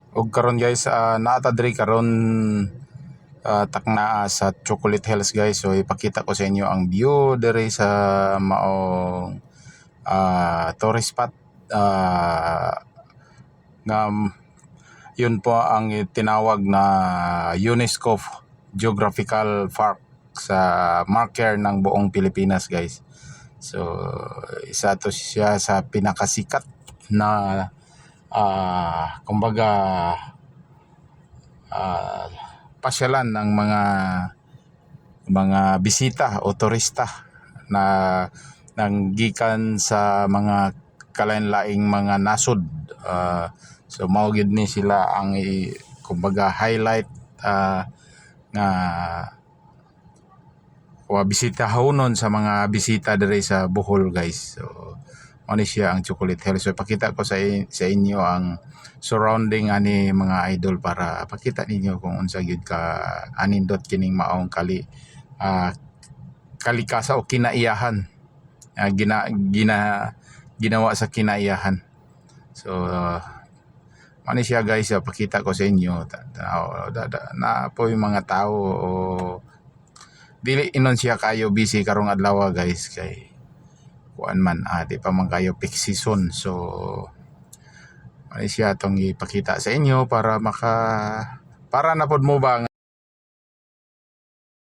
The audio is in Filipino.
Og karon guys, naata diri karon takna sa Chocolate Hills guys. So ipakita ko sa inyo ang view diri sa maong tourist spot nga yun po ang tinawag na UNESCO Geographical Park sa marker ng buong Pilipinas guys. So isa to siya sa pinakasikat na kumbaga pasyalan ng mga bisita o turista na nanggikan sa mga kalain-laing mga nasod. So mao gid ni sila ang kumbaga highlight nga bisitahonon sa mga bisita diri sa Bohol guys. So ano siya ang Chocolate Hills. So pakita ko sa inyo ang surrounding ani mga idol para pakita ninyo kung unsa gyud ka anindot kining maong kalikasa o kinaiyahan ginawa sa kinaiyahan. So ano siya guys, pakita ko sa inyo na po yung mga tao o dili inon siya kayo busy karong adlaw guys kay kuan man di pa man kayo peak season. So ano siya tong ipakita sa inyo para na pod mo ba